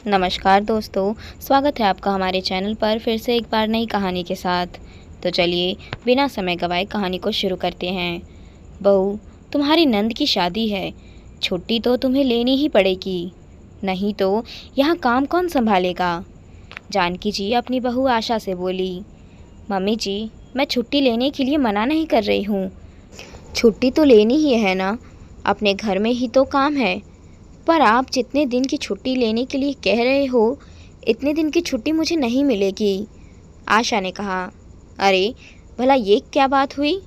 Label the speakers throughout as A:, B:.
A: नमस्कार दोस्तों, स्वागत है आपका हमारे चैनल पर फिर से एक बार नई कहानी के साथ। तो चलिए बिना समय गवाए कहानी को शुरू करते हैं। बहू, तुम्हारी नंद की शादी है, छुट्टी तो तुम्हें लेनी ही पड़ेगी, नहीं तो यहाँ काम कौन संभालेगा? जानकी जी अपनी बहू आशा से बोली। मम्मी जी, मैं छुट्टी लेने के लिए मना नहीं कर रही हूँ, छुट्टी तो लेनी ही है ना, अपने घर में ही तो काम है। पर आप जितने दिन की छुट्टी लेने के लिए कह रहे हो, इतने दिन की छुट्टी मुझे नहीं मिलेगी, आशा ने कहा। अरे भला ये क्या बात हुई?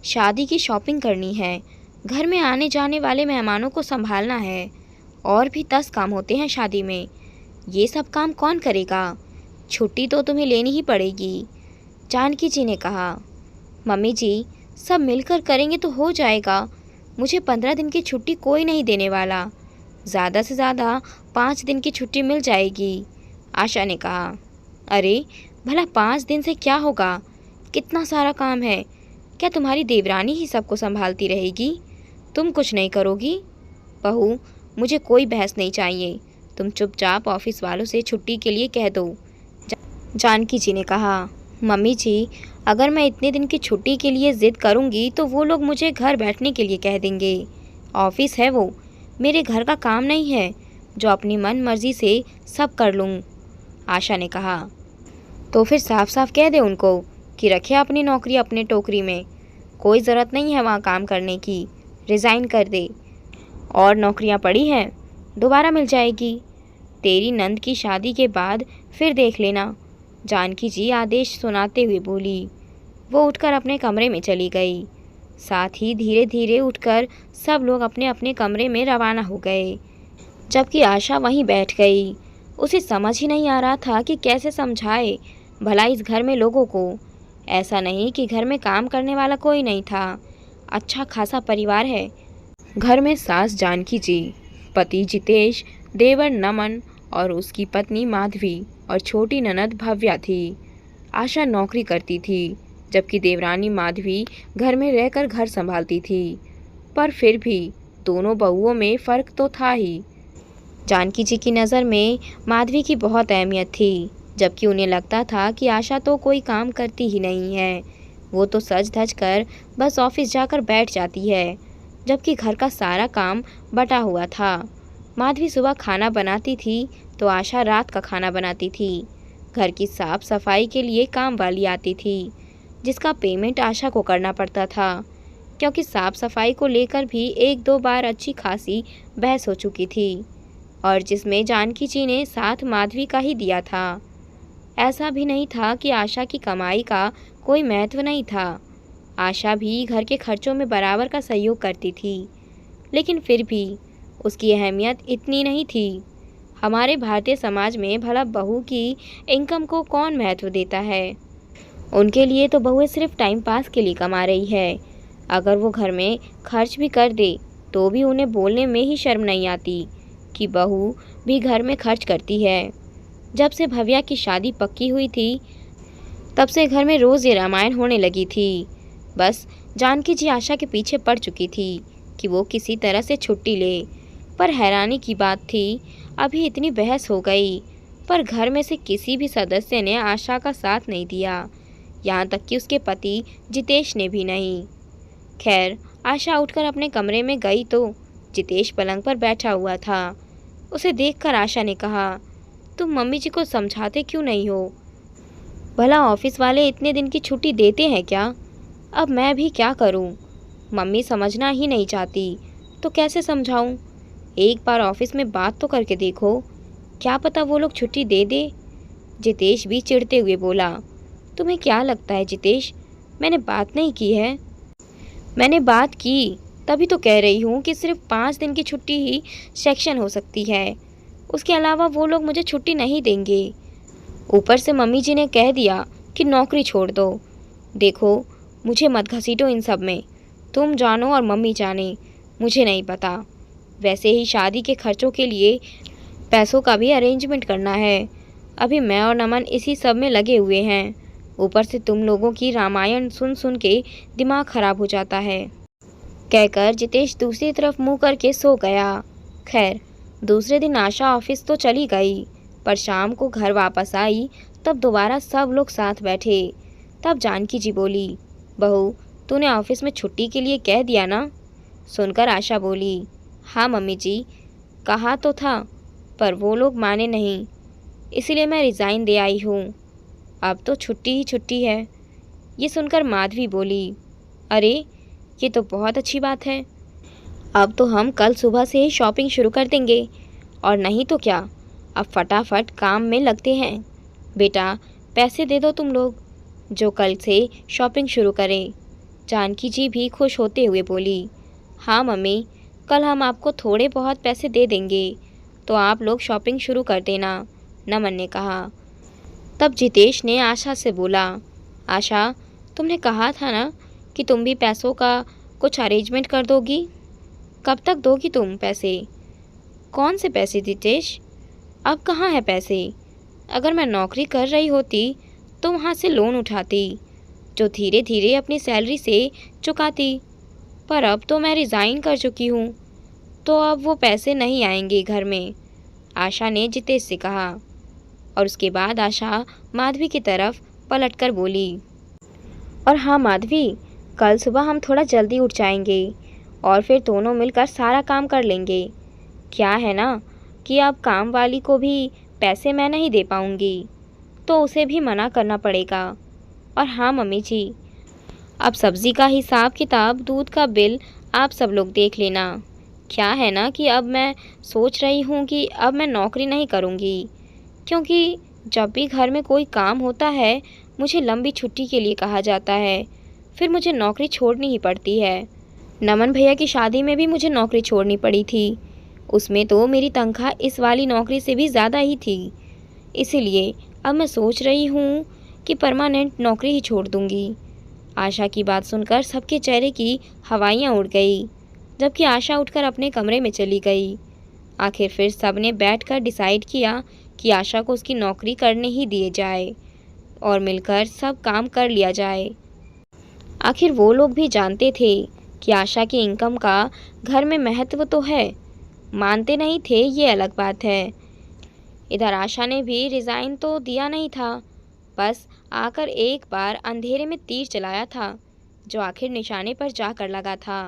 A: शादी की शॉपिंग करनी है, घर में आने जाने वाले मेहमानों को संभालना है, और भी 10 काम होते हैं शादी में। ये सब काम कौन करेगा? छुट्टी तो तुम्हें लेनी ही पड़ेगी, जानकी जी ने कहा। मम्मी जी, सब मिलकर करेंगे तो हो जाएगा, मुझे 15 दिन की छुट्टी कोई नहीं देने वाला, ज़्यादा से ज़्यादा 5 दिन की छुट्टी मिल जाएगी, आशा ने कहा। अरे भला 5 दिन से क्या होगा, कितना सारा काम है, क्या तुम्हारी देवरानी ही सबको संभालती रहेगी? तुम कुछ नहीं करोगी? बहू, मुझे कोई बहस नहीं चाहिए, तुम चुपचाप ऑफिस वालों से छुट्टी के लिए कह दो, जानकी जी ने कहा। मम्मी जी, अगर मैं इतने दिन की छुट्टी के लिए ज़िद करूँगी तो वो लोग मुझे घर बैठने के लिए कह देंगे। ऑफिस है वो, मेरे घर का काम नहीं है जो अपनी मन मर्जी से सब कर लूँ, आशा ने कहा। तो फिर साफ साफ कह दे उनको कि रखे अपनी नौकरी अपने टोकरी में, कोई ज़रूरत नहीं है वहाँ काम करने की, रिज़ाइन कर दे, और नौकरियाँ पड़ी हैं दोबारा मिल जाएगी, तेरी नंद की शादी के बाद फिर देख लेना, जानकी जी आदेश सुनाते हुए बोली। वो उठकर अपने कमरे में चली गई। साथ ही धीरे धीरे उठकर सब लोग अपने अपने कमरे में रवाना हो गए, जबकि आशा वहीं बैठ गई। उसे समझ ही नहीं आ रहा था कि कैसे समझाए भला इस घर में लोगों को। ऐसा नहीं कि घर में काम करने वाला कोई नहीं था, अच्छा खासा परिवार है। घर में सास जानकी जी, पति जितेश, देवर नमन और उसकी पत्नी माधवी और छोटी ननद भव्या थी। आशा नौकरी करती थी, जबकि देवरानी माधवी घर में रहकर घर संभालती थी। पर फिर भी दोनों बहुओं में फ़र्क तो था ही। जानकी जी की नज़र में माधवी की बहुत अहमियत थी, जबकि उन्हें लगता था कि आशा तो कोई काम करती ही नहीं है, वो तो सज धज कर बस ऑफिस जाकर बैठ जाती है, जबकि घर का सारा काम बटा हुआ था। माधवी सुबह खाना बनाती थी तो आशा रात का खाना बनाती थी। घर की साफ सफाई के लिए काम वाली आती थी, जिसका पेमेंट आशा को करना पड़ता था, क्योंकि साफ सफाई को लेकर भी 1-2 बार अच्छी खासी बहस हो चुकी थी, और जिसमें जानकी जी ने साथ माधवी का ही दिया था। ऐसा भी नहीं था कि आशा की कमाई का कोई महत्व नहीं था, आशा भी घर के खर्चों में बराबर का सहयोग करती थी, लेकिन फिर भी उसकी अहमियत इतनी नहीं थी। हमारे भारतीय समाज में भला बहू की इनकम को कौन महत्व देता है? उनके लिए तो बहुएं सिर्फ टाइम पास के लिए कमा रही है। अगर वो घर में खर्च भी कर दे तो भी उन्हें बोलने में ही शर्म नहीं आती कि बहू भी घर में खर्च करती है। जब से भव्या की शादी पक्की हुई थी, तब से घर में रोज़ ये रामायण होने लगी थी। बस जानकी जी आशा के पीछे पड़ चुकी थी कि वो किसी तरह से छुट्टी ले। पर हैरानी की बात थी, अभी इतनी बहस हो गई, पर घर में से किसी भी सदस्य ने आशा का साथ नहीं दिया, यहाँ तक कि उसके पति जितेश ने भी नहीं। खैर, आशा उठकर अपने कमरे में गई तो जितेश पलंग पर बैठा हुआ था। उसे देखकर आशा ने कहा, तुम मम्मी जी को समझाते क्यों नहीं हो? भला ऑफिस वाले इतने दिन की छुट्टी देते हैं क्या? अब मैं भी क्या करूं? मम्मी समझना ही नहीं चाहती तो कैसे समझाऊं? एक बार ऑफिस में बात तो करके देखो, क्या पता वो लोग छुट्टी दे दे। जितेश भी चिढ़ते हुए बोला। तुम्हें क्या लगता है जितेश, मैंने बात नहीं की है? मैंने बात की, तभी तो कह रही हूँ कि सिर्फ 5 दिन की छुट्टी ही सेक्शन हो सकती है, उसके अलावा वो लोग मुझे छुट्टी नहीं देंगे। ऊपर से मम्मी जी ने कह दिया कि नौकरी छोड़ दो। देखो, मुझे मत घसीटो इन सब में, तुम जानो और मम्मी जाने, मुझे नहीं पता। वैसे ही शादी के खर्चों के लिए पैसों का भी अरेंजमेंट करना है, अभी मैं और नमन इसी सब में लगे हुए हैं। ऊपर से तुम लोगों की रामायण सुन सुन के दिमाग खराब हो जाता है, कहकर जितेश दूसरी तरफ मुंह करके सो गया। खैर, दूसरे दिन आशा ऑफिस तो चली गई, पर शाम को घर वापस आई तब दोबारा सब लोग साथ बैठे। तब जानकी जी बोली, बहू तूने ऑफिस में छुट्टी के लिए कह दिया ना? सुनकर आशा बोली, हाँ मम्मी जी, कहा तो था पर वो लोग माने नहीं, इसलिए मैं रिज़ाइन दे आई हूँ। अब तो छुट्टी ही छुट्टी है। ये सुनकर माधवी बोली, अरे ये तो बहुत अच्छी बात है। अब तो हम कल सुबह से ही शॉपिंग शुरू कर देंगे, और नहीं तो क्या, अब फटाफट काम में लगते हैं। बेटा पैसे दे दो तुम लोग, जो कल से शॉपिंग शुरू करें। जानकी जी भी खुश होते हुए बोली, हाँ मम्मी, कल हम आपको थोड़े बहुत पैसे दे देंगे, तो आप लोग शॉपिंग शुरू कर देना, नमन ने कहा। तब जितेश ने आशा से बोला, आशा तुमने कहा था ना कि तुम भी पैसों का कुछ अरेंजमेंट कर दोगी, कब तक दोगी तुम पैसे? कौन से पैसे जितेश? अब कहाँ है पैसे? अगर मैं नौकरी कर रही होती तो वहाँ से लोन उठाती, जो धीरे धीरे अपनी सैलरी से चुकाती, पर अब तो मैं रिज़ाइन कर चुकी हूँ, तो अब वो पैसे नहीं आएंगे घर में, आशा ने जितेश से कहा। और उसके बाद आशा माधवी की तरफ पलटकर बोली, और हाँ माधवी, कल सुबह हम थोड़ा जल्दी उठ जाएंगे और फिर दोनों मिलकर सारा काम कर लेंगे। क्या है ना कि अब काम वाली को भी पैसे मैं नहीं दे पाऊँगी, तो उसे भी मना करना पड़ेगा। और हाँ मम्मी जी, अब सब्ज़ी का हिसाब किताब, दूध का बिल आप सब लोग देख लेना। क्या है ना कि अब मैं सोच रही हूँ कि अब मैं नौकरी नहीं करूँगी, क्योंकि जब भी घर में कोई काम होता है मुझे लंबी छुट्टी के लिए कहा जाता है, फिर मुझे नौकरी छोड़नी ही पड़ती है। नमन भैया की शादी में भी मुझे नौकरी छोड़नी पड़ी थी, उसमें तो मेरी तनख्वाह इस वाली नौकरी से भी ज़्यादा ही थी। इसीलिए अब मैं सोच रही हूँ कि परमानेंट नौकरी ही छोड़ दूँगी। आशा की बात सुनकर सबके चेहरे की हवाइयाँ उड़ गई, जबकि आशा उठकर अपने कमरे में चली गई। आखिर फिर सबने बैठकर डिसाइड किया कि आशा को उसकी नौकरी करने ही दिए जाए और मिलकर सब काम कर लिया जाए। आखिर वो लोग भी जानते थे कि आशा की इनकम का घर में महत्व तो है, मानते नहीं थे ये अलग बात है। इधर आशा ने भी रिज़ाइन तो दिया नहीं था, बस आकर एक बार अंधेरे में तीर चलाया था, जो आखिर निशाने पर जाकर लगा था।